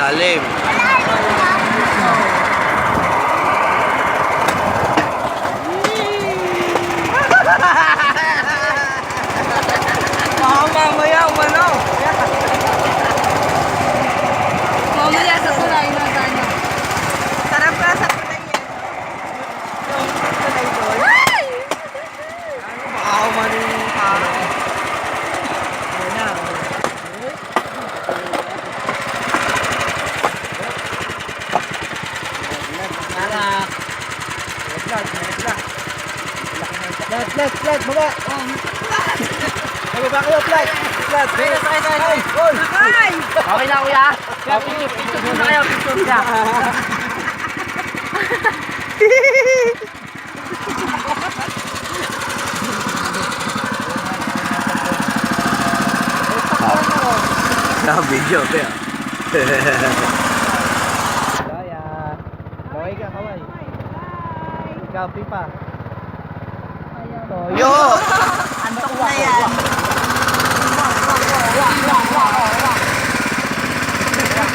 ilalim. Mamaya umano. Mamaya sa tulay na tayo. Sarap ka sa tulay yan. Yung tulay doon. Baka umano yung tao. Ayun na. Flat, baba. Baba kayo, flat. Sakay. Okay na kuya? Kaya picture muna kayo, picture siya. Video pa yan. Kaway ka, kaway. Ikaw, pipa.